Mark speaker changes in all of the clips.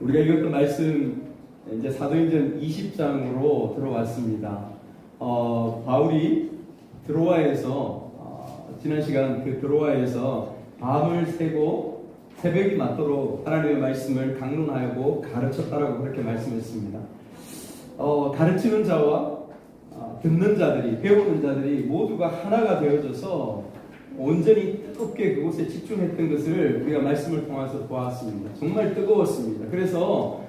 Speaker 1: 우리가 읽었던 말씀 이제 사도행전 20장으로 들어왔습니다. 바울이 드로아에서 지난 시간 그 드로아에서 밤을 새고 새벽이 맞도록 하나님의 말씀을 강론하고 가르쳤다라고 그렇게 말씀했습니다. 가르치는 자와 듣는 자들이, 배우는 자들이 모두가 하나가 되어져서 온전히 뜨겁게 그곳에 집중했던 것을 우리가 말씀을 통해서 보았습니다. 정말 뜨거웠습니다. 그래서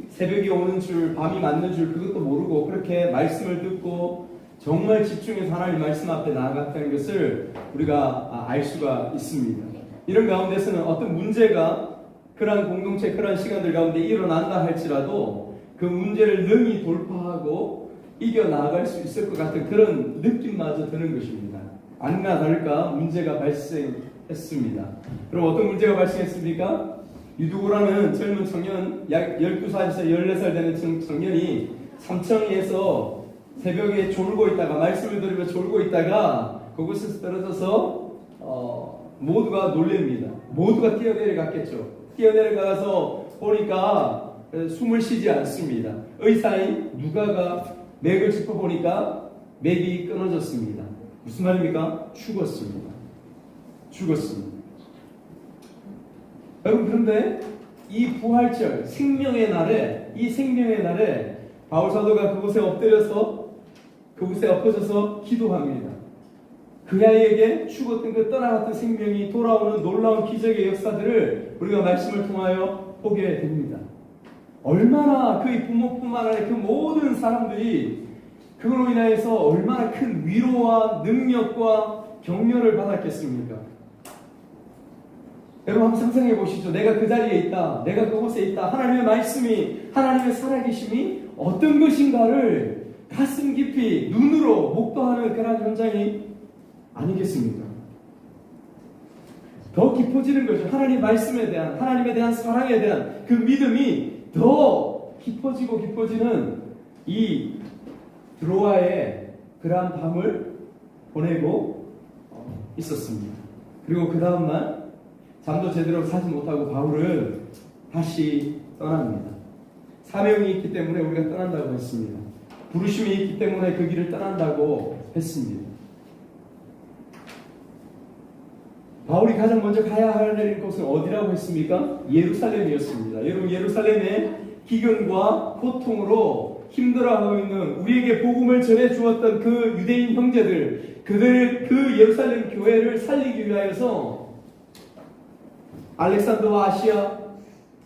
Speaker 1: 새벽이 오는 줄, 밤이 맞는 줄 그것도 모르고 그렇게 말씀을 듣고 정말 집중해서 하나님 말씀 앞에 나아갔다는 것을 우리가 알 수가 있습니다. 이런 가운데서는 어떤 문제가 그러한 공동체, 그러한 시간들 가운데 일어난다 할지라도 그 문제를 능히 돌파하고 이겨나갈 수 있을 것 같은 그런 느낌마저 드는 것입니다. 아니나 다를까 문제가 발생했습니다. 그럼 어떤 문제가 발생했습니까? 유두고라는 젊은 청년, 약 12살에서 14살 되는 청년이 삼청리에서 새벽에 졸고 있다가, 말씀을 들으며 졸고 있다가 그곳에서 떨어져서 모두가 놀랍니다. 모두가 뛰어내려갔겠죠. 뛰어내려가서 보니까 숨을 쉬지 않습니다. 의사인 누가가 맥을 짚어보니까 맥이 끊어졌습니다. 무슨 말입니까? 죽었습니다. 여러분, 그런데 이 부활절, 생명의 날에 바울 사도가 그곳에 엎어져서 기도합니다. 그 아이에게 죽었던 그 떠나갔던 생명이 돌아오는 놀라운 기적의 역사들을 우리가 말씀을 통하여 보게 됩니다. 얼마나 그의 부모뿐만 아니라 그 모든 사람들이 그걸로 인하여서 얼마나 큰 위로와 능력과 격려를 받았겠습니까? 여러분 한번 상상해 보시죠. 내가 그 자리에 있다. 내가 그곳에 있다. 하나님의 말씀이, 하나님의 살아계심이 어떤 것인가를 가슴 깊이 눈으로 목도하는 그런 현장이 아니겠습니까? 더 깊어지는 거죠. 하나님 말씀에 대한, 하나님에 대한 사랑에 대한 그 믿음이 더 깊어지는 이 드로아의 그러한 밤을 보내고 있었습니다. 그리고 그 다음날 잠도 제대로 자지 못하고 바울은 다시 떠납니다. 사명이 있기 때문에 우리가 떠난다고 했습니다. 부르심이 있기 때문에 그 길을 떠난다고 했습니다. 바울이 가장 먼저 가야 할 곳은 어디라고 했습니까? 예루살렘이었습니다. 여러분, 예루살렘의 기근과 고통으로 힘들어하고 있는 우리에게 복음을 전해 주었던 그 유대인 형제들, 그들 그 예루살렘 교회를 살리기 위하여서 알렉산더와 아시아,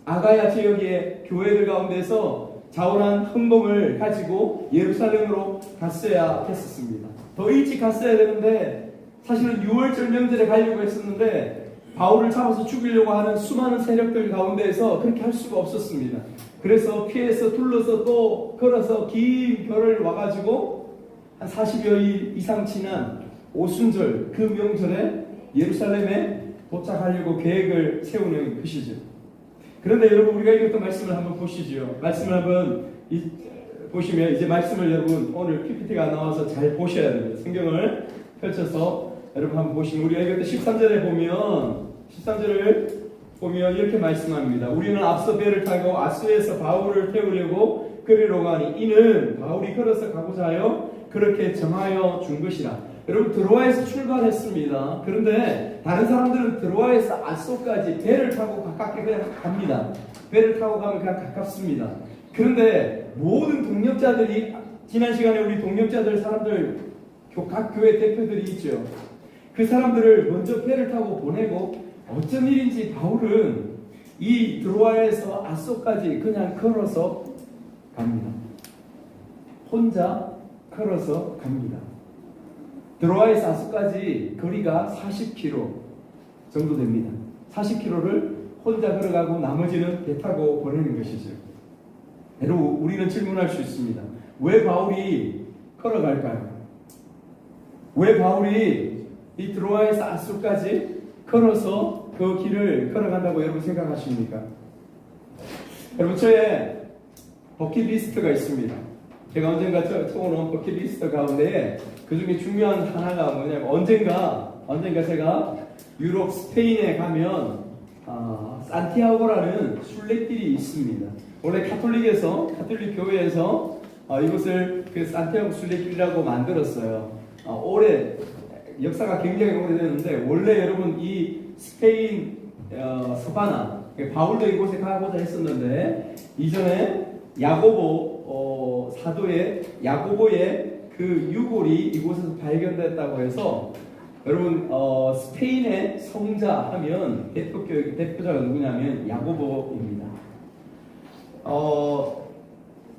Speaker 1: 아가야 지역의 교회들 가운데서 자원한 헌금을 가지고 예루살렘으로 갔어야 했었습니다. 더 일찍 갔어야 되는데 사실은 6월절 명절에 가려고 했었는데 바울을 잡아서 죽이려고 하는 수많은 세력들 가운데에서 그렇게 할 수가 없었습니다. 그래서 피해서 둘러서 또 걸어서 긴 걸을 와가지고 한 40여일 이상 지난 오순절 그 명절에 예루살렘에 도착하려고 계획을 세우는 것이죠. 그런데 여러분, 우리가 읽었던 말씀을 한번 보시죠. 말씀을 한번 보시면 이제 말씀을 여러분 오늘 PPT가 안 나와서 잘 보셔야 됩니다. 성경을 펼쳐서 여러분 한번 보시면 우리가 읽었던 13절을 보면 이렇게 말씀합니다. 우리는 앞서 배를 타고 아수에서 바울을 태우려고 그리로 가니 이는 바울이 걸어서 가고자 하여 그렇게 정하여 준 것이라. 여러분, 드로아에서 출발했습니다. 그런데 다른 사람들은 드로아에서 아소까지 배를 타고 가깝게 그냥 갑니다. 배를 타고 가면 그냥 가깝습니다. 그런데 모든 동역자들이, 지난 시간에 우리 동역자들 사람들, 각 교회 대표들이 있죠. 그 사람들을 먼저 배를 타고 보내고 어쩐 일인지 바울은 이 드로아에서 아소까지 그냥 걸어서 갑니다. 혼자 걸어서 갑니다. 드로아에서 아소까지 거리가 40km 정도 됩니다. 40km를 혼자 걸어가고 나머지는 배 타고 보내는 것이죠. 여러분, 우리는 질문할 수 있습니다. 왜 바울이 걸어갈까요? 왜 바울이 이 드로아에서 아소까지 걸어서 그 길을 걸어간다고 여러분 생각하십니까? 여러분, 저의 버킷리스트가 있습니다. 제가 언젠가 적어놓은 버킷리스트 가운데 그 중에 중요한 하나가 뭐냐면 언젠가 제가 유럽 스페인에 가면 산티아고라는 순례길이 있습니다. 원래 가톨릭 교회에서 이것을 그 산티아고 순례길이라고 만들었어요. 오래 역사가 굉장히 오래됐는데 원래 여러분 이 스페인 서바나 바울도 이곳에 가고자 했었는데 이전에 야고보 사도의 야고보의 그 유골이 이곳에서 발견됐다고 해서 여러분 스페인의 성자 하면 대표자가 누구냐면 야고보입니다.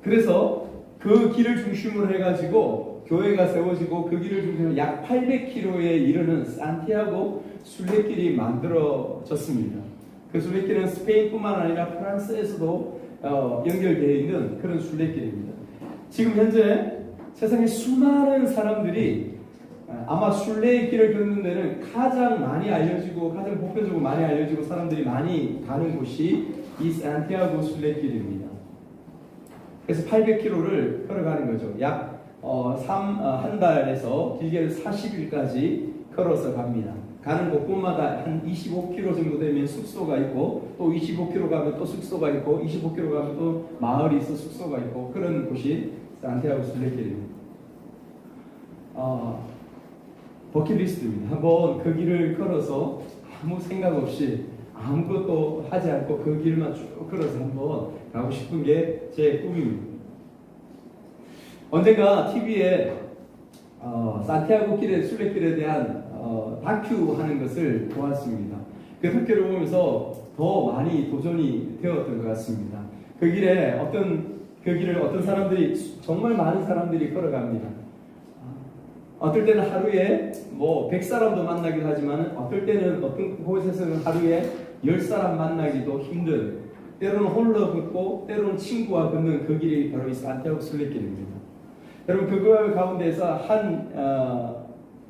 Speaker 1: 그래서 그 길을 중심으로 해가지고 교회가 세워지고 그 길을 중심으로 약 800km에 이르는 산티아고 순례길이 만들어졌습니다. 그 순례길은 스페인뿐만 아니라 프랑스에서도 연결되어 있는 그런 순례길입니다. 지금 현재 세상에 수많은 사람들이 아마 순례의 길을 걷는 데는 가장 많이 알려지고 가장 보편적으로 많이 알려지고 사람들이 많이 가는 곳이 이 산티아고 순례길입니다. 그래서 800km를 걸어가는 거죠. 약 한 달에서 길게는 40일까지 걸어서 갑니다. 가는 곳곳마다 한 25km 정도 되면 숙소가 있고 또 25km 가면 또 숙소가 있고 25km 가면 또 마을이 있어 숙소가 있고 그런 곳이 산티아고 순례길입니다. 버킷리스트입니다. 한번 그 길을 걸어서 아무 생각 없이 아무것도 하지 않고 그 길만 쭉 걸어서 한번 가고 싶은 게 제 꿈입니다. 언젠가 TV에 산티아고 길의 순례길에 대한 다큐 하는 것을 보았습니다. 그 다큐를 보면서 더 많이 도전이 되었던 것 같습니다. 그 길을 어떤 사람들이 정말 많은 사람들이 걸어갑니다. 어떨 때는 하루에 100사람도 만나기도 하지만 어떨 때는 어떤 곳에서는 하루에 10사람 만나기도 힘든 때로는 홀로 걷고 때로는 친구와 걷는 그 길이 바로 이 산티아고 순례길입니다. 여러분 그 가운데서 한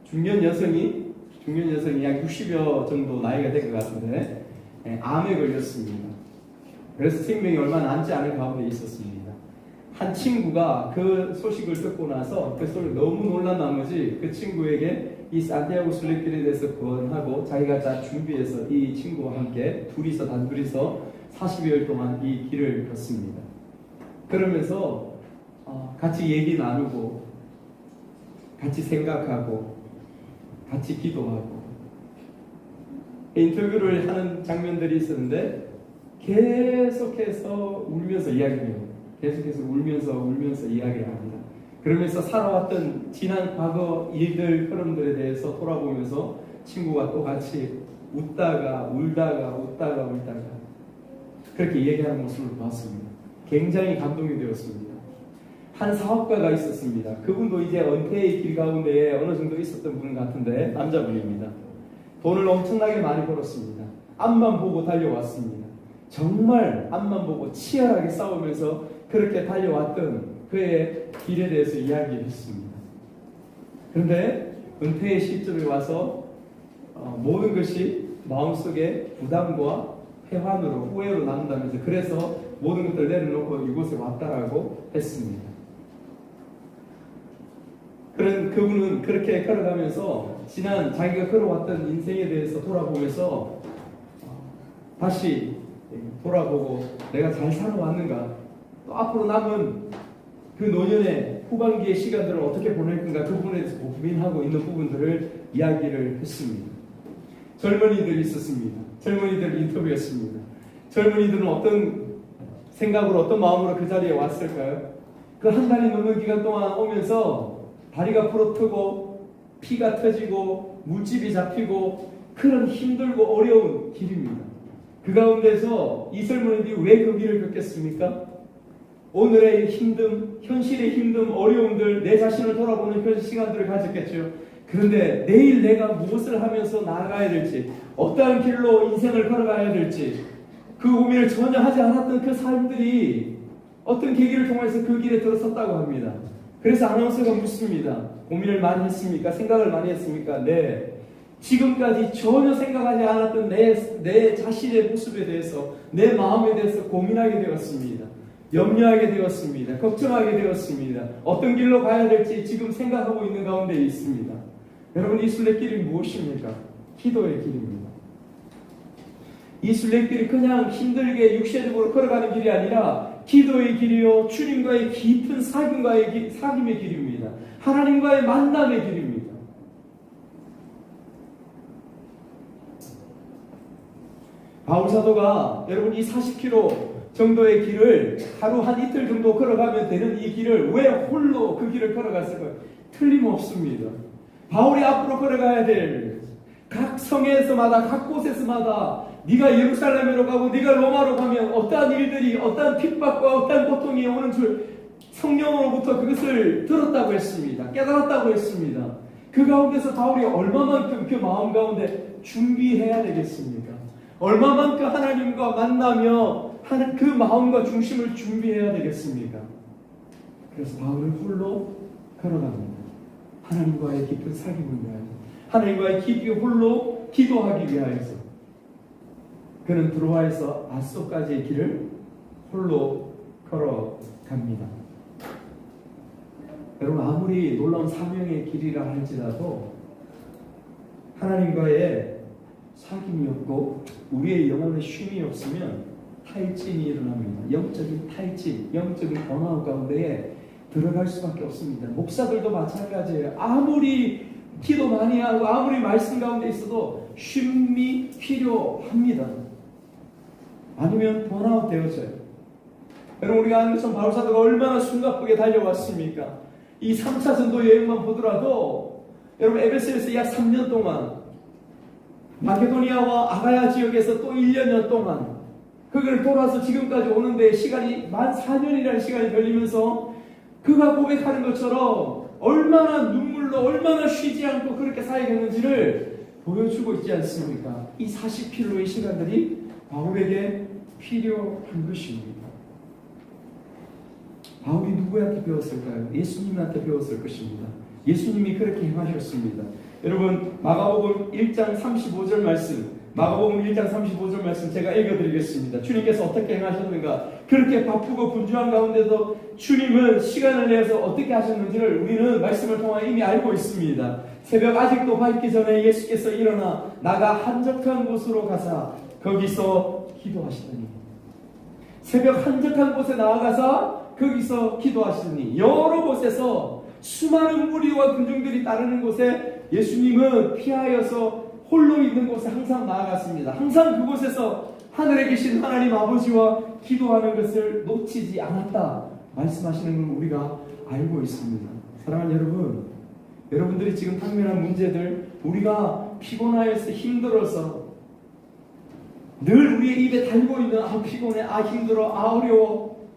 Speaker 1: 중년 여성이 약 60여 정도 나이가 된 것 같은데 암에 걸렸습니다. 그래서 생명이 얼마 남지 않은 가운데 있었습니다. 한 친구가 그 소식을 듣고 나서 그 소리를 너무 놀란 나머지 그 친구에게 이 산티아고 순례길에 대해서 권하고 자기가 다 준비해서 이 친구와 함께 단둘이서 40여일 동안 이 길을 걷습니다. 그러면서 같이 얘기 나누고 같이 생각하고 같이 기도하고 인터뷰를 하는 장면들이 있었는데 계속해서 울면서 이야기해요. 계속해서 울면서 이야기를 합니다. 그러면서 살아왔던 지난 과거 일들 흐름들에 대해서 돌아보면서 친구가 또 같이 울다가 그렇게 얘기하는 모습을 봤습니다. 굉장히 감동이 되었습니다. 한 사업가가 있었습니다. 그분도 이제 은퇴의 길 가운데에 어느 정도 있었던 분 같은데 남자분입니다. 돈을 엄청나게 많이 벌었습니다. 앞만 보고 달려왔습니다. 정말 앞만 보고 치열하게 싸우면서 그렇게 달려왔던 그의 길에 대해서 이야기를 했습니다. 그런데 은퇴의 시점에 와서 모든 것이 마음속에 부담과 회환으로 후회로 남는다면서 그래서 모든 것들을 내려놓고 이곳에 왔다라고 했습니다. 그분은 그렇게 걸어가면서 지난 자기가 걸어왔던 인생에 대해서 돌아보면서 다시 돌아보고 내가 잘 살아왔는가 또 앞으로 남은 그 노년의 후반기의 시간들을 어떻게 보낼 건가 그 부분에 대해서 고민하고 있는 부분들을 이야기를 했습니다. 젊은이들이 있었습니다. 젊은이들 인터뷰했습니다. 젊은이들은 어떤 생각으로 어떤 마음으로 그 자리에 왔을까요? 그 한 달이 넘는 기간 동안 오면서 다리가 부러뜨고 피가 터지고 물집이 잡히고 그런 힘들고 어려운 길입니다. 그 가운데서 이 젊은이들이 왜 그 길을 걷겠습니까? 오늘의 힘듦, 현실의 힘듦, 어려움들, 내 자신을 돌아보는 그런 시간들을 가졌겠죠. 그런데 내일 내가 무엇을 하면서 나아가야 될지, 어떠한 길로 인생을 걸어가야 될지 그 고민을 전혀 하지 않았던 그 사람들이 어떤 계기를 통해서 그 길에 들어섰다고 합니다. 그래서 아나운서가 묻습니다. 고민을 많이 했습니까? 생각을 많이 했습니까? 네. 지금까지 전혀 생각하지 않았던 내 자신의 모습에 대해서 내 마음에 대해서 고민하게 되었습니다. 염려하게 되었습니다. 걱정하게 되었습니다. 어떤 길로 가야 될지 지금 생각하고 있는 가운데 있습니다. 여러분 이 순례길이 무엇입니까? 기도의 길입니다. 이 순례길이 그냥 힘들게 육체적으로 걸어가는 길이 아니라 기도의 길이요, 주님과의 깊은 사귐의 길입니다. 하나님과의 만남의 길입니다. 바울 사도가 여러분 이 40km 정도의 길을 하루 한 이틀 정도 걸어가면 되는 이 길을 왜 홀로 그 길을 걸어갔을까요? 틀림없습니다. 바울이 앞으로 걸어가야 될 각 성에서마다 각 곳에서마다 네가 예루살렘으로 가고 네가 로마로 가면 어떠한 일들이 어떠한 핍박과 어떠한 고통이 오는 줄 성령으로부터 그것을 들었다고 했습니다. 깨달았다고 했습니다. 그 가운데서 바울이 얼마만큼 그 마음 가운데 준비해야 되겠습니까? 얼마만큼 하나님과 만나며 하는 그 마음과 중심을 준비해야 되겠습니까? 그래서 바울은 홀로 걸어갑니다. 하나님과의 깊은 사귐을 위하여서, 하나님과의 깊이 홀로 기도하기 위하여서 그는 드로아에서 아소까지의 길을 홀로 걸어갑니다. 여러분, 아무리 놀라운 사명의 길이라 할지라도 하나님과의 사귐이 없고 우리의 영혼의 쉼이 없으면 탈진이 일어납니다. 영적인 탈진, 영적인 번아웃 가운데에 들어갈 수밖에 없습니다. 목사들도 마찬가지예요. 아무리 기도 많이 하고 아무리 말씀 가운데 있어도 쉼이 필요합니다. 아니면 번아웃 되어져요. 여러분, 우리가 아는 것처럼 바울 사도가 얼마나 숨가쁘게 달려왔습니까? 이 3차 전도 여행만 보더라도 여러분, 에베소에서 약 3년 동안, 마케도니아와 아가야 지역에서 또 1년여 동안, 그걸 돌아서 지금까지 오는데 시간이 만 4년이라는 시간이 걸리면서 그가 고백하는 것처럼 얼마나 눈물로 얼마나 쉬지 않고 그렇게 사역했는지를 보여주고 있지 않습니까? 이 40km의 시간들이 바울에게 필요한 것입니다. 바울이 누구한테 배웠을까요? 예수님한테 배웠을 것입니다. 예수님이 그렇게 행하셨습니다. 여러분, 마가복음 1장 35절 말씀, 마가복음 1장 35절 말씀 제가 읽어드리겠습니다. 주님께서 어떻게 행하셨는가? 그렇게 바쁘고 분주한 가운데도 주님은 시간을 내서 어떻게 하셨는지를 우리는 말씀을 통해 이미 알고 있습니다. 새벽 아직도 밝기 전에 예수께서 일어나 나가 한적한 곳으로 가사 거기서 기도하시더니, 새벽 한적한 곳에 나아가서 거기서 기도하시더니, 여러 곳에서 수많은 무리와 군중들이 따르는 곳에 예수님은 피하여서 홀로 있는 곳에 항상 나아갔습니다. 항상 그곳에서 하늘에 계신 하나님 아버지와 기도하는 것을 놓치지 않았다 말씀하시는 걸 우리가 알고 있습니다. 사랑하는 여러분, 여러분들이 지금 당면한 문제들, 우리가 피곤하여서 힘들어서 늘 우리의 입에 달고 있는 아 피곤해, 아 힘들어, 아 어려워,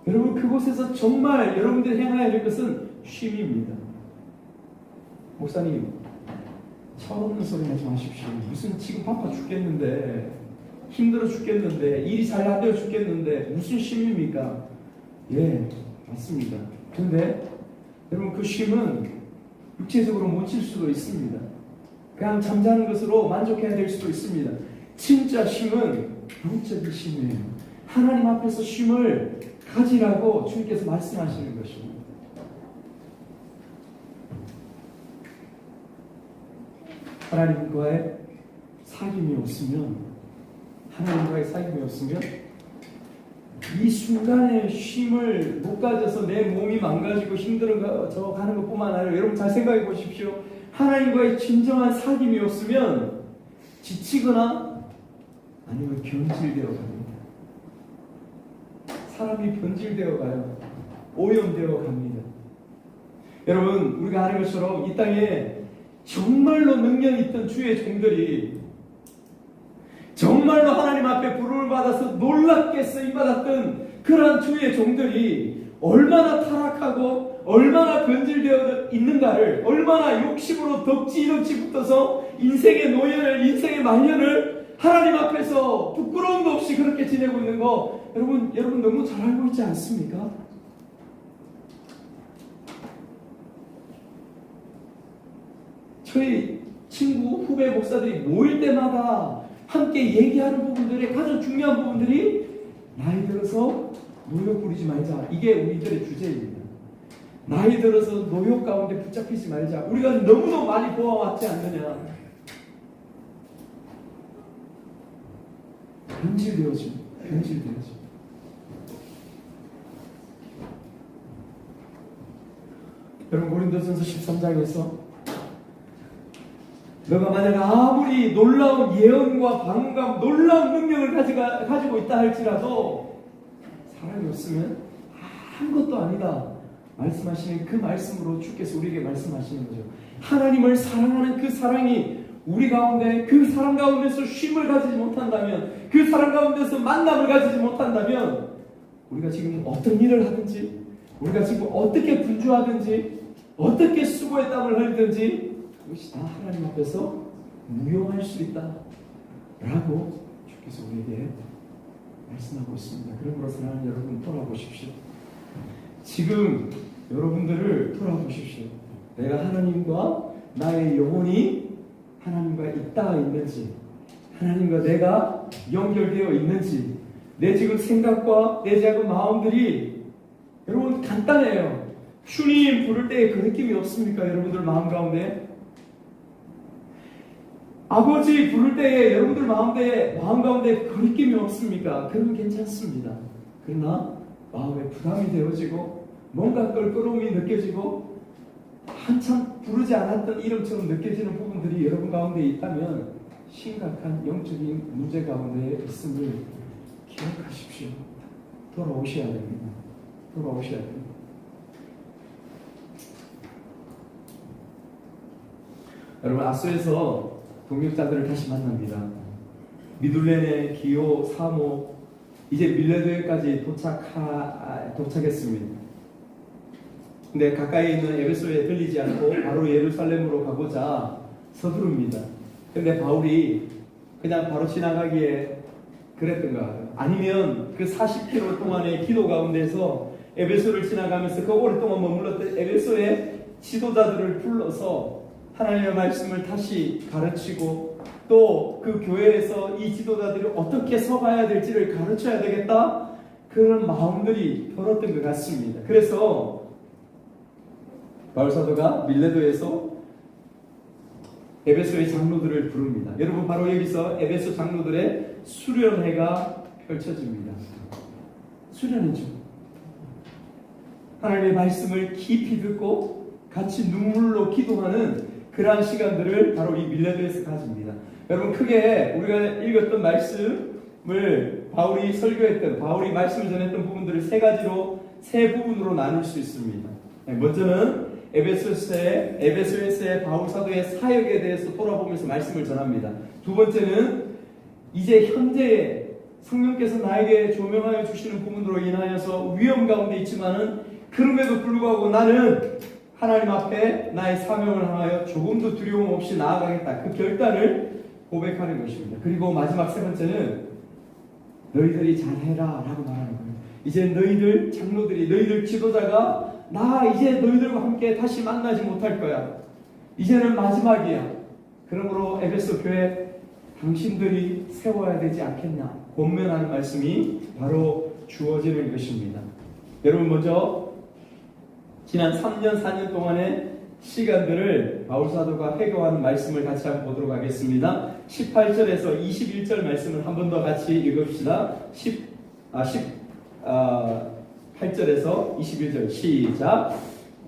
Speaker 1: 여러분 그곳에서 정말 여러분들이 행해야 될 것은 쉼입니다. 목사님, 철없는 소리 하지 마십시오. 무슨 지금 바빠 죽겠는데, 힘들어 죽겠는데, 일이 잘 안 되어 죽겠는데 무슨 쉼입니까? 예, 맞습니다. 그런데 여러분, 그 쉼은 육체적으로 못 칠 수도 있습니다. 그냥 잠자는 것으로 만족해야 될 수도 있습니다. 진짜 쉼은 영적인 쉼이에요. 하나님 앞에서 쉼을 가지라고 주님께서 말씀하시는 것입니다. 하나님과의 사귐이 없으면, 하나님과의 사귐이 없으면 이 순간의 쉼을 못 가져서 내 몸이 망가지고 힘들어져 가는 것뿐만 아니라, 여러분 잘 생각해 보십시오. 하나님과의 진정한 사귐이 없으면 지치거나 아니면 변질되어 갑니다. 사람이 변질되어 가요. 오염되어 갑니다. 여러분, 우리가 아는 것처럼 이 땅에 정말로 능력 있던 주의 종들이, 정말로 하나님 앞에 부름을 받아서 놀랍게 쓰임받았던 그러한 주의 종들이 얼마나 타락하고 얼마나 변질되어 있는가를, 얼마나 욕심으로 덕지덕지 붙어서 인생의 노년을, 인생의 말년을 하나님 앞에서 부끄러움도 없이 그렇게 지내고 있는 거 여러분 너무 잘 알고 있지 않습니까? 저희 친구, 후배 목사들이 모일 때마다 함께 얘기하는 부분들의 가장 중요한 부분들이, 나이 들어서 노욕 부리지 말자. 이게 우리들의 주제입니다. 나이 들어서 노욕 가운데 붙잡히지 말자. 우리가 너무너무 많이 보아왔지 않느냐. 변질되어집니다. 여러분, 고린도전서 13장에서 너가 만약 아무리 놀라운 예언과 방언과 놀라운 능력을 가지고 있다 할지라도 사랑이 없으면 아무것도 아니다 말씀하시는 그 말씀으로 주께서 우리에게 말씀하시는 거죠. 하나님을 사랑하는 그 사랑이 우리 가운데, 그 사랑 가운데서 쉼을 가지지 못한다면, 그 사랑 가운데서 만남을 가지지 못한다면, 우리가 지금 어떤 일을 하든지, 우리가 지금 어떻게 분주하든지, 어떻게 수고의 땀을 흘리든지 그것이 다 하나님 앞에서 무용할 수 있다 라고 주께서 우리에게 말씀하고 있습니다. 그러므로 사랑하는 여러분, 돌아보십시오. 지금 여러분들을 돌아보십시오. 내가 하나님과 나의 영혼이 하나님과 있다 있는지, 하나님과 내가 연결되어 있는지, 내 지금 생각과 내 지금 마음들이, 여러분 간단해요. 주님 부를 때에 그 느낌이 없습니까? 여러분들 마음 가운데 아버지 부를 때에 여러분들 마음 가운데 그 느낌이 없습니까? 그러면 괜찮습니다. 그러나 마음에 부담이 되어지고 뭔가 껄끄러움이 느껴지고 한참 부르지 않았던 이름처럼 느껴지는 부분들이 여러분 가운데 있다면 심각한 영적인 문제 가운데 있음을 기억하십시오. 돌아오셔야 됩니다. 여러분, 아소에서 동역자들을 다시 만납니다. 미둘렌의 기호, 사모, 이제 밀레드까지 도착했습니다. 근데 가까이 있는 에베소에 들리지 않고 바로 예루살렘으로 가고자 서두릅니다. 근데 바울이 그냥 바로 지나가기에 그랬던가 하요. 아니면 그 40km 동안의 기도 가운데서 에베소를 지나가면서 그 오랫동안 머물렀던 에베소의 지도자들을 불러서 하나님의 말씀을 다시 가르치고 또 그 교회에서 이 지도자들이 어떻게 서가야 될지를 가르쳐야 되겠다, 그런 마음들이 들었던 것 같습니다. 그래서 바울 사도가 밀레도에서 에베소의 장로들을 부릅니다. 여러분, 바로 여기서 에베소 장로들의 수련회가 펼쳐집니다. 수련회죠. 하나님의 말씀을 깊이 듣고 같이 눈물로 기도하는 그러한 시간들을 바로 이 밀레도에서 가집니다. 여러분, 크게 우리가 읽었던 말씀을 바울이 설교했던, 바울이 말씀을 전했던 부분들을 세 부분으로 나눌 수 있습니다. 먼저는 에베소에서의 바울 사도의 사역에 대해서 돌아보면서 말씀을 전합니다. 두 번째는 이제 현재의 성령께서 나에게 조명하여 주시는 부분으로 인하여서 위험 가운데 있지만은 그럼에도 불구하고 나는 하나님 앞에 나의 사명을 향하여 조금도 두려움 없이 나아가겠다, 그 결단을 고백하는 것입니다. 그리고 마지막 세 번째는 너희들이 잘해라 라고 말하는 거예요. 이제 너희들 장로들이, 너희들 지도자가 나 이제 너희들과 함께 다시 만나지 못할 거야. 이제는 마지막이야. 그러므로 에베소 교회 당신들이 세워야 되지 않겠냐, 권면하는 말씀이 바로 주어지는 것입니다. 여러분, 먼저 지난 3년 4년 동안의 시간들을 바울 사도가 회고하는 말씀을 같이 한번 보도록 하겠습니다. 18절에서 21절 말씀을 한 번 더 같이 읽읍시다. 8절에서 21절 시작.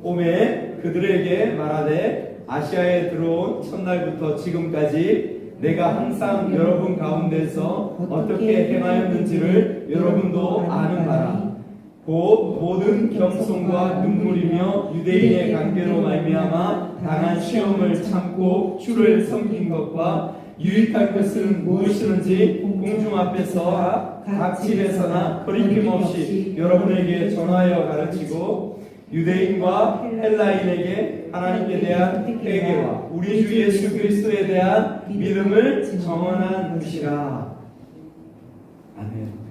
Speaker 1: 오매 그들에게 말하되 아시아에 들어온 첫날부터 지금까지 내가 항상 여러분 가운데서 어떻게 행하였는지를 여러분도 아는 바라. 곧 모든 겸손과 눈물이며 유대인의 관계로 말미암아 당한 시험을 참고 주를 섬긴 것과 유익할 것은 무엇이든지 공중 앞에서 각 집에서나 거리낌 없이 여러분에게 전하여 가르치고 유대인과 헬라인에게 하나님께 대한 회개와 우리 주 예수 그리스도에 대한 믿음을 정언한 것이라. 아멘.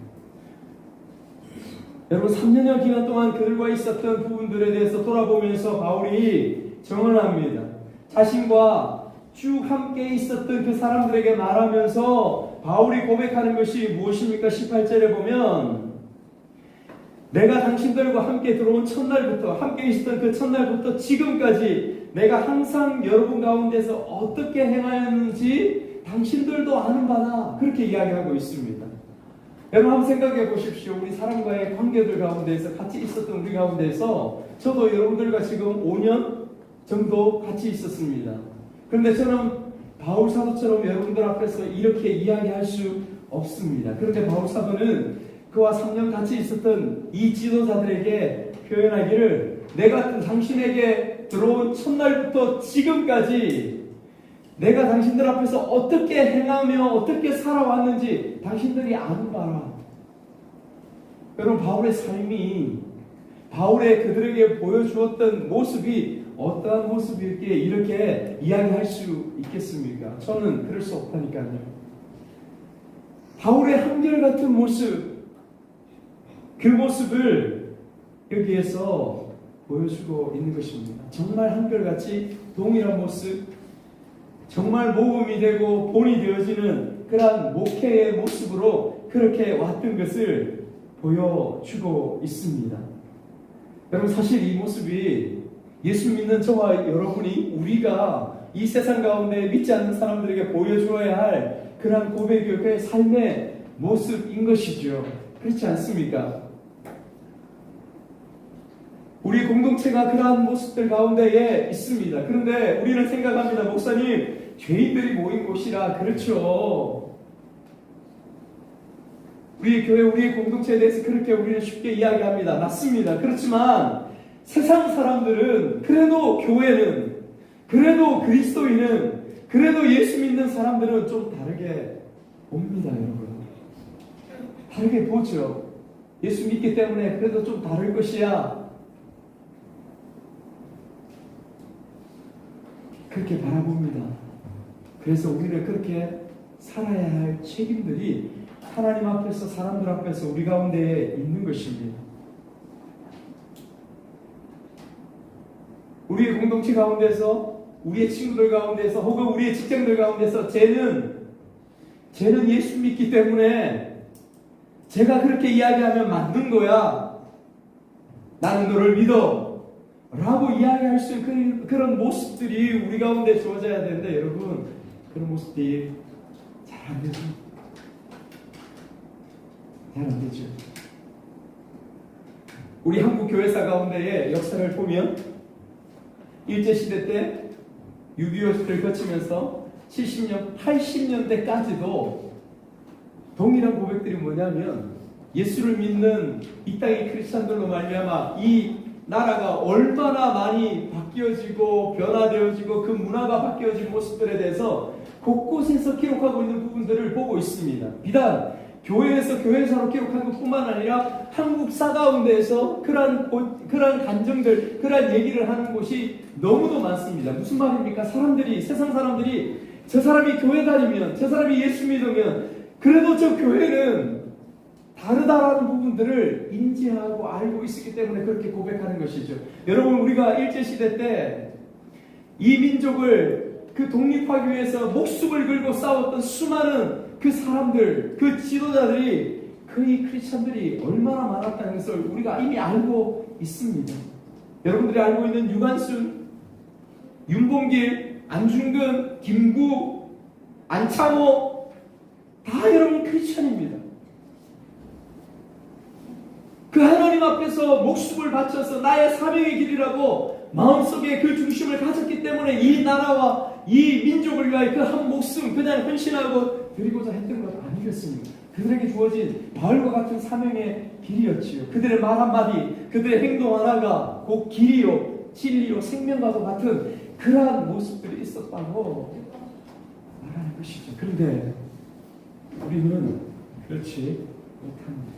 Speaker 1: 여러분, 3년여 기간 동안 그들과 있었던 부분들에 대해서 돌아보면서 바울이 정언합니다. 자신과 쭉 함께 있었던 그 사람들에게 말하면서 바울이 고백하는 것이 무엇입니까? 18절에 보면 내가 당신들과 함께 들어온 첫날부터, 함께 있었던 그 첫날부터 지금까지 내가 항상 여러분 가운데서 어떻게 행하였는지 당신들도 아는 바다, 그렇게 이야기하고 있습니다. 여러분 한번 생각해 보십시오. 우리 사람과의 관계들 가운데에서 같이 있었던 우리 가운데에서 저도 여러분들과 지금 5년 정도 같이 있었습니다. 그런데 저는 바울 사도처럼 여러분들 앞에서 이렇게 이야기할 수 없습니다. 그런데 바울 사도는 그와 3년 같이 있었던 이 지도자들에게 표현하기를, 내가 당신에게 들어온 첫날부터 지금까지 내가 당신들 앞에서 어떻게 행하며 어떻게 살아왔는지 당신들이 아는 바라. 여러분, 바울의 삶이, 바울의 그들에게 보여주었던 모습이 어떠한 모습일기에 이렇게 이야기할 수 있겠습니까? 저는 그럴 수 없다니까요. 바울의 한결같은 모습, 그 모습을 여기에서 보여주고 있는 것입니다. 정말 한결같이 동일한 모습, 정말 모범이 되고 본이 되어지는 그러한 목회의 모습으로 그렇게 왔던 것을 보여주고 있습니다. 여러분, 사실 이 모습이 예수 믿는 저와 여러분이, 우리가 이 세상 가운데 믿지 않는 사람들에게 보여주어야 할 그러한 고백의 그 삶의 모습인 것이죠. 그렇지 않습니까? 우리 공동체가 그러한 모습들 가운데에 있습니다. 그런데 우리는 생각합니다. 목사님, 죄인들이 모인 곳이라. 그렇죠. 우리 교회, 우리의 공동체에 대해서 그렇게 우리는 쉽게 이야기합니다. 맞습니다. 그렇지만 세상 사람들은, 그래도 교회는, 그래도 그리스도인은, 그래도 예수 믿는 사람들은 좀 다르게 봅니다, 여러분. 다르게 보죠. 예수 믿기 때문에 그래도 좀 다를 것이야, 그렇게 바라봅니다. 그래서 우리는 그렇게 살아야 할 책임들이 하나님 앞에서, 사람들 앞에서 우리 가운데에 있는 것입니다. 우리의 공동체 가운데서, 우리의 친구들 가운데서, 혹은 우리의 직장들 가운데서 쟤는 예수 믿기 때문에 제가 그렇게 이야기하면 맞는 거야, 나는 너를 믿어 라고 이야기할 수 있는 그런 모습들이 우리 가운데 주어져야 되는데, 여러분, 그런 모습들이 잘 안 되죠. 잘 안 되죠. 우리 한국 교회사 가운데의 역사를 보면 일제시대 때 6.25를 거치면서 70년, 80년대까지도 동일한 고백들이 뭐냐면, 예수를 믿는 이 땅의 크리스찬들로 말미암아 이 나라가 얼마나 많이 바뀌어지고 변화되어지고 그 문화가 바뀌어진 모습들에 대해서 곳곳에서 기록하고 있는 부분들을 보고 있습니다. 비단 교회에서 교회사로 기록한 것뿐만 아니라 한국사 가운데에서 그러한 감정들, 그러한 얘기를 하는 곳이 너무도 많습니다. 무슨 말입니까? 사람들이, 세상 사람들이 저 사람이 교회 다니면, 저 사람이 예수 믿으면 그래도 저 교회는 다르다라는 부분들을 인지하고 알고 있었기 때문에 그렇게 고백하는 것이죠. 여러분, 우리가 일제시대 때 이 민족을 그 독립하기 위해서 목숨을 걸고 싸웠던 수많은 그 사람들, 그 지도자들이, 그의 크리스찬들이 얼마나 많았다는 것을 우리가 이미 알고 있습니다. 여러분들이 알고 있는 유관순, 윤봉길, 안중근, 김구, 안창호, 다 여러분 크리스찬입니다. 그 하나님 앞에서 목숨을 바쳐서 나의 사명의 길이라고 마음속에 그 중심을 가졌기 때문에 이 나라와 이 민족을 위하여 그 한 목숨 그냥 헌신하고 드리고자 했던 것 아니겠습니까? 그들에게 주어진 바울과 같은 사명의 길이었지요. 그들의 말 한마디, 그들의 행동 하나가 곧 길이요, 진리요, 생명과도 같은 그러한 모습들이 있었다고 말하는 것이죠. 그런데 우리는 그렇지 못합니다.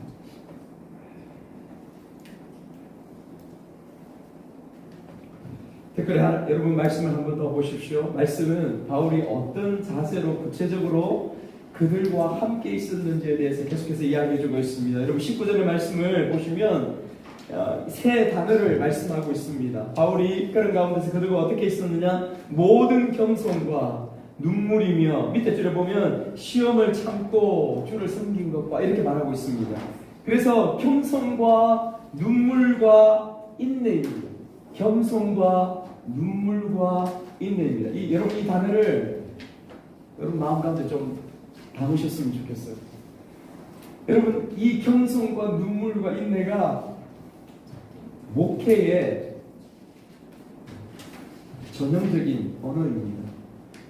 Speaker 1: 댓글에 여러분 말씀을 한 번 더 보십시오. 말씀은 바울이 어떤 자세로 구체적으로 그들과 함께 있었는지에 대해서 계속해서 이야기해주고 있습니다. 여러분 19절의 말씀을 보시면 세 단어를 말씀하고 있습니다. 바울이 그런 가운데서 그들과 어떻게 있었느냐? 모든 겸손과 눈물이며, 밑에 줄에 보면 시험을 참고 주를 섬긴 것과 이렇게 말하고 있습니다. 그래서 겸손과 눈물과 인내입니다. 겸손과 눈물과 인내입니다. 여러분 이 단어를 여러분 마음 가운데 좀 담으셨으면 좋겠어요. 여러분, 이 겸손과 눈물과 인내가 목회의 전형적인 언어입니다.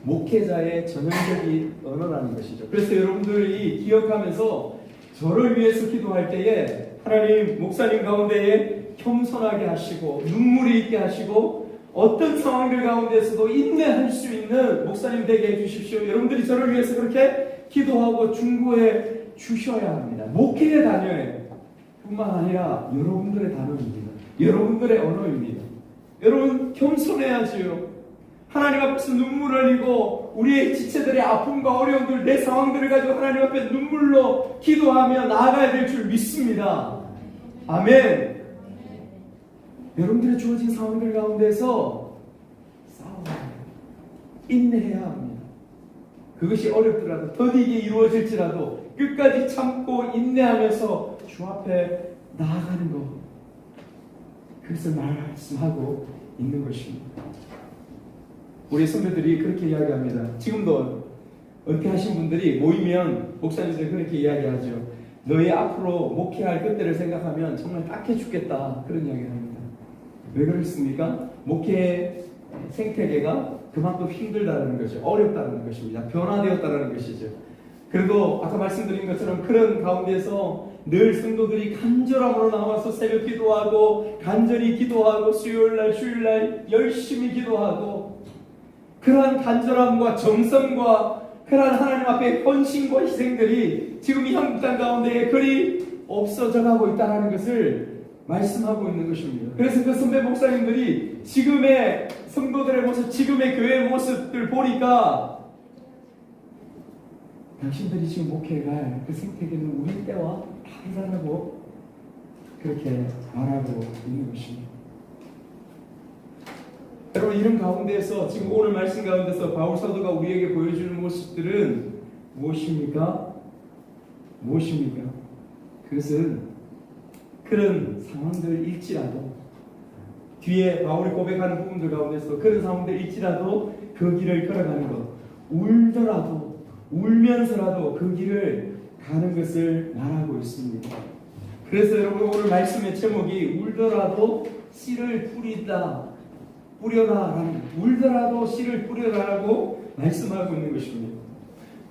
Speaker 1: 목회자의 전형적인 언어라는 것이죠. 그래서 여러분들이 기억하면서 저를 위해서 기도할 때에 하나님, 목사님 가운데에 겸손하게 하시고 눈물이 있게 하시고 어떤 상황들 가운데서도 인내할 수 있는 목사님 되게 해주십시오. 여러분들이 저를 위해서 그렇게 기도하고 중보해 주셔야 합니다. 목회의 단어에 뿐만 아니라 여러분들의 단어입니다. 여러분들의 언어입니다. 여러분, 겸손해야지요. 하나님 앞에서 눈물 흘리고 우리의 지체들의 아픔과 어려움들, 내 상황들을 가지고 하나님 앞에 눈물로 기도하며 나아가야 될 줄 믿습니다. 아멘. 여러분들의 주어진 상황들 가운데서 싸워야 합니다. 인내해야 합니다. 그것이 어렵더라도, 더디게 이루어질지라도 끝까지 참고 인내하면서 주 앞에 나아가는 것, 그것을 말씀하고 있는 것입니다. 우리 선배들이 그렇게 이야기합니다. 지금도 은퇴하신 분들이 모이면 목사님들이 그렇게 이야기하죠. 너희 앞으로 목회할 그때를 생각하면 정말 딱해 죽겠다, 그런 이야기를 합니다. 왜 그렇습니까? 목회 생태계가 그만큼 힘들다는 거죠. 어렵다는 것입니다. 변화되었다는 것이죠. 그래도 아까 말씀드린 것처럼 그런 가운데서 늘 성도들이 간절함으로 나와서 새벽 기도하고 간절히 기도하고 수요일날 주일날 열심히 기도하고 그러한 간절함과 정성과 그러한 하나님 앞에 헌신과 희생들이 지금 이 한국당 가운데 그리 없어져 가고 있다는 것을 말씀하고 있는 것입니다. 그래서 그 선배 목사님들이 지금의 성도들의 모습, 지금의 교회의 모습들 보니까 당신들이 지금 목회할 그 생태계는 우리 때와 다르다고 그렇게 말하고 있는 것입니다. 여러분, 이런 가운데에서 지금 오늘 말씀 가운데서 바울 사도가 우리에게 보여주는 모습들은 무엇입니까? 무엇입니까? 그것은 그런 상황들일지라도 뒤에 바울이 고백하는 부분들 가운데서 그런 상황들일지라도 그 길을 걸어가는 것, 울더라도 울면서라도 그 길을 가는 것을 말하고 있습니다. 그래서 여러분, 오늘 말씀의 제목이 울더라도 씨를 뿌려라, 울더라도 씨를 뿌려라라고 말씀하고 있는 것입니다.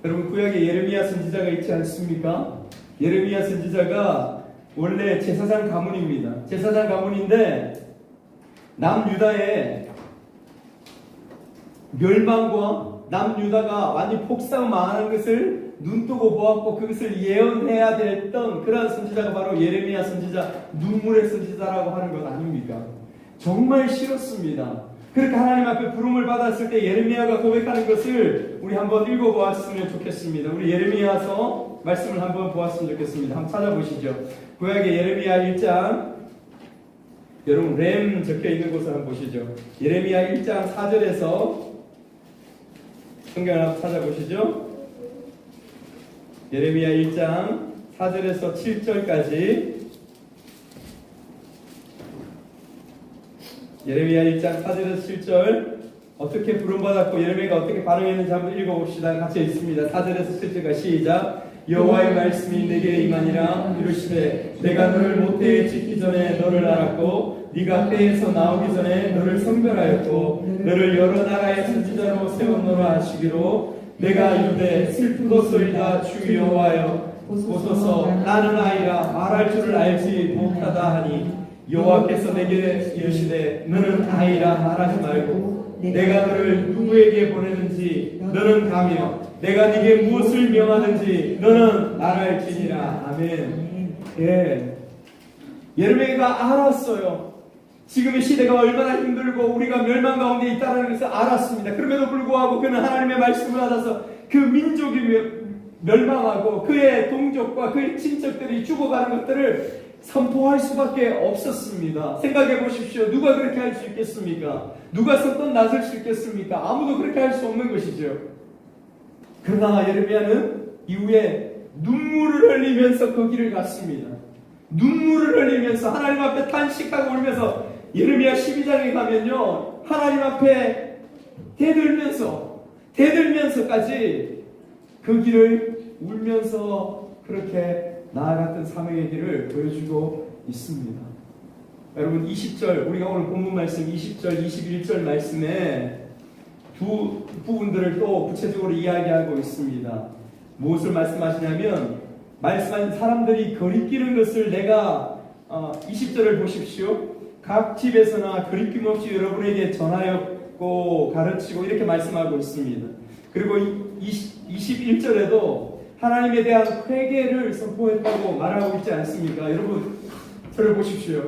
Speaker 1: 여러분, 구약에 예레미야 선지자가 있지 않습니까? 예레미야 선지자가 원래 제사장 가문입니다. 제사장 가문인데 남유다의 멸망과 남유다가 완전히 폭삭망하는 것을 눈뜨고 보았고 그것을 예언해야 됐던 그러한 선지자가 바로 예레미야 선지자, 눈물의 선지자라고 하는 것 아닙니까? 정말 싫었습니다. 그렇게 하나님 앞에 부름을 받았을 때 예레미야가 고백하는 것을 우리 한번 읽어보았으면 좋겠습니다. 우리 예레미야서 말씀을 한번 보았으면 좋겠습니다. 한번 찾아보시죠. 구약의 예레미야 1장, 여러분 램 적혀 있는 곳을 한번 보시죠. 예레미야 1장 4절에서 성경을 한번 찾아보시죠. 예레미야 1장 4절에서 7절까지, 예레미야 1장 4절에서 7절 어떻게 부름받았고 예레미야가 어떻게 반응했는지 한번 읽어봅시다. 같이 있습니다. 4절에서 7절까지 시작. 여호와의 말씀이 내게 임하니라. 이르시되 내가 너를 모태에 짓기 전에 너를 알았고 네가 폐에서 나오기 전에 너를 성별하였고 너를 여러 나라의 선지자로 세웠노라 하시기로 내가 이르되 슬프도소이다 주 여호와여 보소서 나는 아이라 말할 줄을 알지 못하다 하니 여호와께서 내게 이르시되 너는 아이라 말하지 말고 내가 너를 누구에게 보내는지 너는 가며 내가 네게 무엇을 명하는지 너는 알지니라. 아멘. 예. 예레미야가 알았어요. 지금의 시대가 얼마나 힘들고 우리가 멸망 가운데 있다는 것을 알았습니다. 그럼에도 불구하고 그는 하나님의 말씀을 받아서 그 민족이 멸망하고 그의 동족과 그의 친척들이 죽어가는 것들을 선포할 수밖에 없었습니다. 생각해 보십시오. 누가 그렇게 할 수 있겠습니까? 누가 선뜻 나설 수 있겠습니까? 아무도 그렇게 할 수 없는 것이죠. 그러나 예레미야는 이후에 눈물을 흘리면서 그 길을 갔습니다. 눈물을 흘리면서 하나님 앞에 탄식하고 울면서 예레미야 12장에 가면요, 하나님 앞에 대들면서까지 그 길을 울면서 그렇게 나아갔던 사명의 길을 보여주고 있습니다. 여러분 20절 우리가 오늘 본문 말씀 20절 21절 말씀에 두 부분들을 또 구체적으로 이야기하고 있습니다. 무엇을 말씀하시냐면 말씀하신 사람들이 거리끼는 것을 내가 20절을 보십시오. 각 집에서나 거리낌 없이 여러분에게 전하였고 가르치고 이렇게 말씀하고 있습니다. 그리고 21절에도 하나님에 대한 회개를 선포했다고 말하고 있지 않습니까? 여러분 저를 보십시오.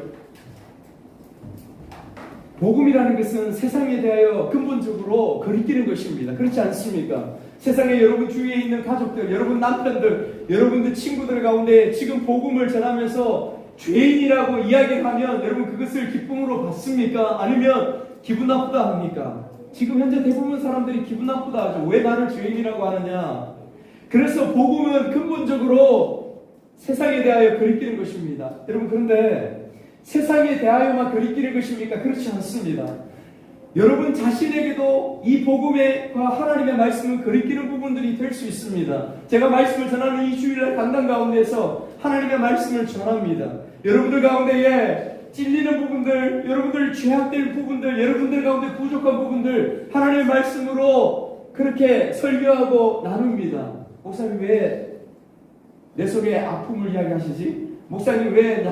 Speaker 1: 복음이라는 것은 세상에 대하여 근본적으로 거리끼는 것입니다. 그렇지 않습니까? 세상에 여러분 주위에 있는 가족들, 여러분 남편들, 여러분들 친구들 가운데 지금 복음을 전하면서 죄인이라고 이야기하면 여러분 그것을 기쁨으로 받습니까? 아니면 기분 나쁘다 합니까? 지금 현재 대부분 사람들이 기분 나쁘다 하죠. 왜 나를 죄인이라고 하느냐? 그래서 복음은 근본적으로 세상에 대하여 거리끼는 것입니다. 여러분 그런데 세상에 대하여만 거리끼는 것입니까? 그렇지 않습니다. 여러분 자신에게도 이 복음과 하나님의 말씀은 거리끼는 부분들이 될 수 있습니다. 제가 말씀을 전하는 이 주일날 강단 가운데서 하나님의 말씀을 전합니다. 여러분들 가운데에 찔리는 부분들, 여러분들 죄악될 부분들, 여러분들 가운데 부족한 부분들 하나님의 말씀으로 그렇게 설교하고 나눕니다. 목사님 왜 내 속에 아픔을 이야기하시지? 목사님 왜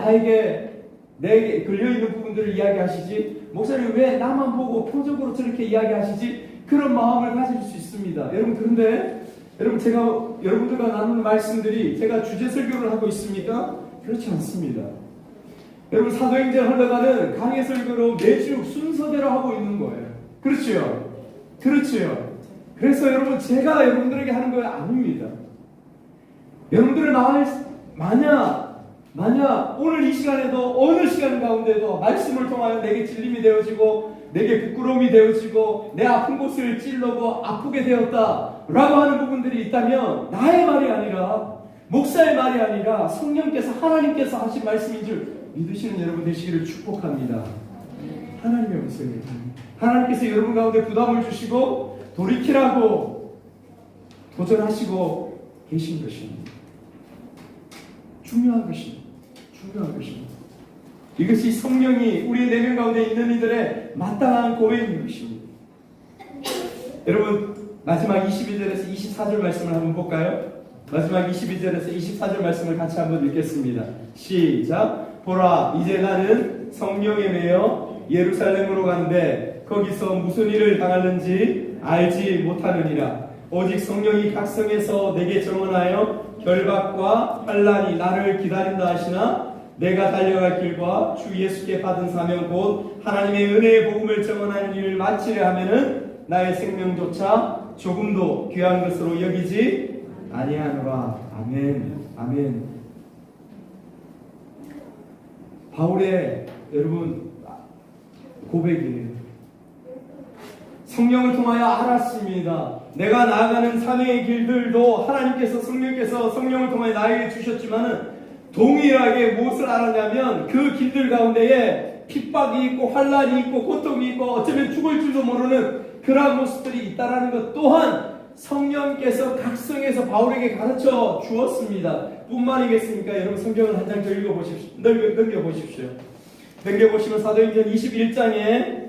Speaker 1: 내게 걸려있는 부분들을 이야기하시지? 목사님 왜 나만 보고 표적으로 저렇게 이야기하시지? 그런 마음을 가질 수 있습니다. 여러분 그런데 제가 여러분들과 나누는 말씀들이 제가 주제 설교를 하고 있습니까? 그렇지 않습니다. 여러분 사도행전 흘러가는 강해 설교로 매주 순서대로 하고 있는 거예요. 그렇죠? 그래서 여러분 제가 여러분들에게 하는 거 아닙니다. 여러분들은 만약 오늘 이 시간에도 어느 시간 가운데도 말씀을 통하여 내게 찔림이 되어지고 내게 부끄러움이 되어지고 내 아픈 곳을 찔러고 아프게 되었다 라고 하는 부분들이 있다면 나의 말이 아니라 목사의 말이 아니라 성령께서 하나님께서 하신 말씀인 줄 믿으시는 여러분 되시기를 축복합니다. 하나님의 말씀입니다. 하나님께서 여러분 가운데 부담을 주시고 돌이키라고 도전하시고 계신 것입니다. 중요한 것입니다. 이것이 성령이 우리의 내면 가운데 있는 이들의 마땅한 고백인 것입니다. 여러분 마지막 21절에서 24절 말씀을 한번 볼까요? 마지막 22절에서 24절 말씀을 같이 한번 읽겠습니다. 시작. 보라 이제 나는 성령에 매여 예루살렘으로 가는데 거기서 무슨 일을 당하는지 알지 못하느니라. 오직 성령이 각성에서 내게 정언하여 결박과 환난이 나를 기다린다 하시나 내가 달려갈 길과 주 예수께 받은 사명 곧 하나님의 은혜의 복음을 정언하는 일을 마치려 하면은 나의 생명조차 조금도 귀한 것으로 여기지 아니하노라. 아멘. 바울의 여러분 고백이에요. 성령을 통하여 알았습니다. 내가 나아가는 사명의 길들도 하나님께서 성령을 통하여 나에게 주셨지만은 동일하게 무엇을 알았냐면 그 길들 가운데에 핍박이 있고 환난이 있고 고통이 있고 어쩌면 죽을 줄도 모르는 그러한 모습들이 있다라는 것 또한 성령께서 각성해서 바울에게 가르쳐 주었습니다. 뿐만이겠습니까? 여러분 성경을 한 장 더 넘겨보십시오. 넘겨보시면 사도행전 21장에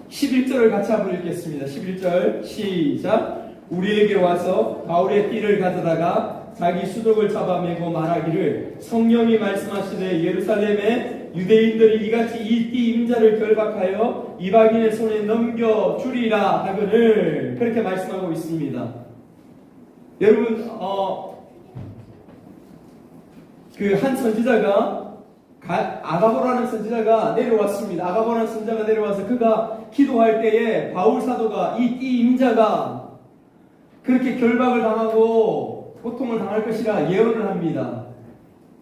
Speaker 1: 11절을 같이 한번 읽겠습니다. 11절 시작. 우리에게 와서 바울의 띠를 가져다가 자기 수족을 잡아매고 말하기를 성령이 말씀하시되 예루살렘에 유대인들이 이같이 이 띠 임자를 결박하여 이방인의 손에 넘겨주리라 하거늘 그렇게 말씀하고 있습니다. 여러분 그 한 선지자가 아가보라는 선지자가 내려왔습니다. 아가보라는 선지자가 내려와서 그가 기도할 때에 바울 사도가 이 띠 임자가 그렇게 결박을 당하고 고통을 당할 것이라 예언을 합니다.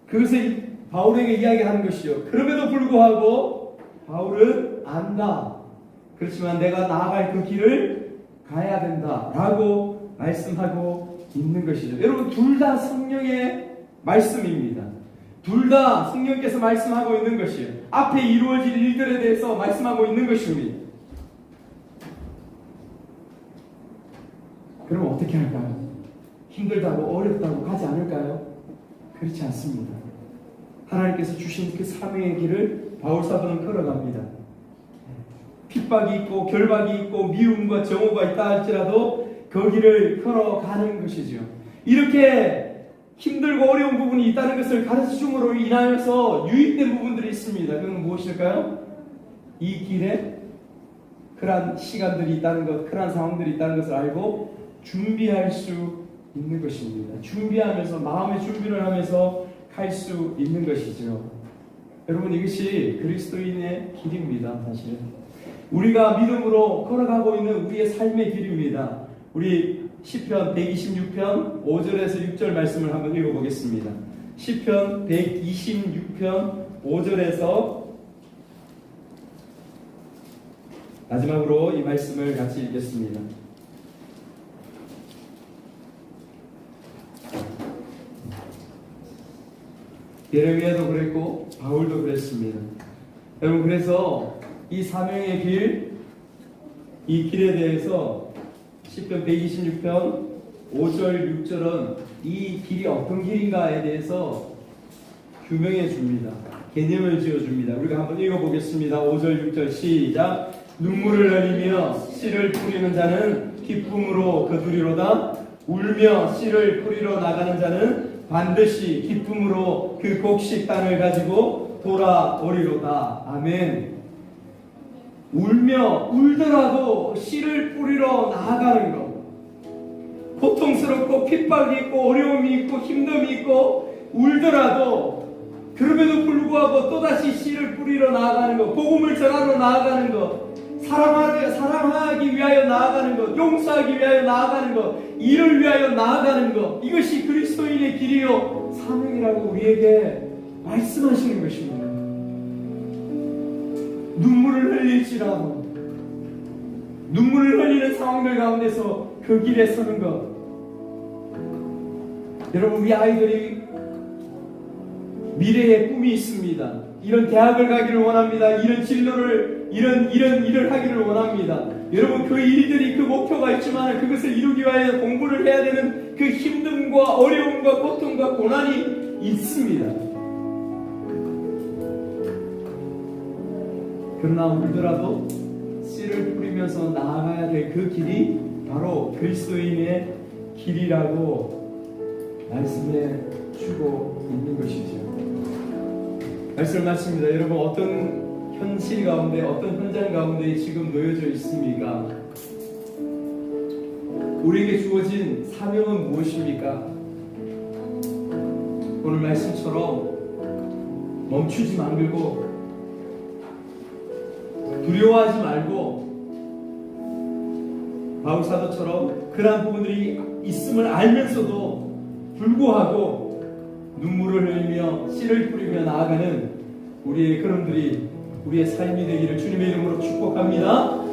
Speaker 1: 그것을 바울에게 이야기하는 것이요. 그럼에도 불구하고 바울은 안다. 그렇지만 내가 나아갈 그 길을 가야 된다 라고 말씀하고 있는 것이죠. 여러분 둘 다 성령의 말씀입니다. 둘 다 성령께서 말씀하고 있는 것이에요. 앞에 이루어질 일들에 대해서 말씀하고 있는 것입니다. 그럼 어떻게 할까요? 힘들다고 어렵다고 가지 않을까요? 그렇지 않습니다. 하나님께서 주신 그 사명의 길을 바울 사도는 걸어갑니다. 핍박이 있고 결박이 있고 미움과 정오가 있다 할지라도 그 길을 걸어가는 것이죠. 이렇게 힘들고 어려운 부분이 있다는 것을 가르쳐줌으로 인하여서 유익된 부분들이 있습니다. 그건 무엇일까요? 이 길에 그러한 시간들이 있다는 것, 그러한 상황들이 있다는 것을 알고 준비할 수 있는 것입니다. 준비하면서 마음의 준비를 하면서 갈 수 있는 것이죠. 여러분, 이것이 그리스도인의 길입니다. 사실은 우리가 믿음으로 걸어가고 있는 우리의 삶의 길입니다. 우리 시편 126편 5절에서 6절 말씀을 한번 읽어보겠습니다. 시편 126편 5절에서 마지막으로 이 말씀을 같이 읽겠습니다. 예레미야도 그랬고 바울도 그랬습니다. 여러분, 그래서 이 사명의 길, 이 길에 대해서 시편 126편 5절 6절은 이 길이 어떤 길인가에 대해서 규명해 줍니다. 개념을 지어 줍니다. 우리가 한번 읽어보겠습니다. 5절 6절 시작. 눈물을 흘리며 씨를 뿌리는 자는 기쁨으로 거두리로다. 울며 씨를 뿌리러 나가는 자는 반드시 기쁨으로 그 곡식 땅을 가지고 돌아오리로다. 아멘. 울더라도 씨를 뿌리러 나아가는 것, 고통스럽고 핍박이 있고 어려움이 있고 힘듦이 있고 울더라도 그럼에도 불구하고 또다시 씨를 뿌리러 나아가는 것, 복음을 전하러 나아가는 것, 사랑하기 위하여 나아가는 것, 용서하기 위하여 나아가는 것, 이를 위하여 나아가는 것, 이것이 그리스도인의 길이요 사명이라고 우리에게 말씀하시는 것입니다. 눈물을 흘릴지라도 눈물을 흘리는 상황들 가운데서 그 길에 서는 것. 여러분, 우리 아이들이 미래에 꿈이 있습니다. 이런 대학을 가기를 원합니다. 이런 진로를 이런 일을 하기를 원합니다. 여러분, 그 일들이 그 목표가 있지만 그것을 이루기 위하여 공부를 해야 되는 그 힘듦과 어려움과 고통과 고난이 있습니다. 그러나 울더라도 씨를 뿌리면서 나아가야 될 그 길이 바로 그리스도인의 길이라고 말씀해 주고 있는 것이죠. 말씀을 마칩니다. 여러분, 어떤 현실 가운데, 어떤 현장 가운데 지금 놓여져 있습니까? 우리에게 주어진 사명은 무엇입니까? 오늘 말씀처럼 멈추지 말고 두려워하지 말고 바울 사도처럼 그러한 부분들이 있음을 알면서도 불구하고 눈물을 흘리며 씨를 뿌리며 나아가는 우리의 그런들이 우리의 삶이 되기를 주님의 이름으로 축복합니다.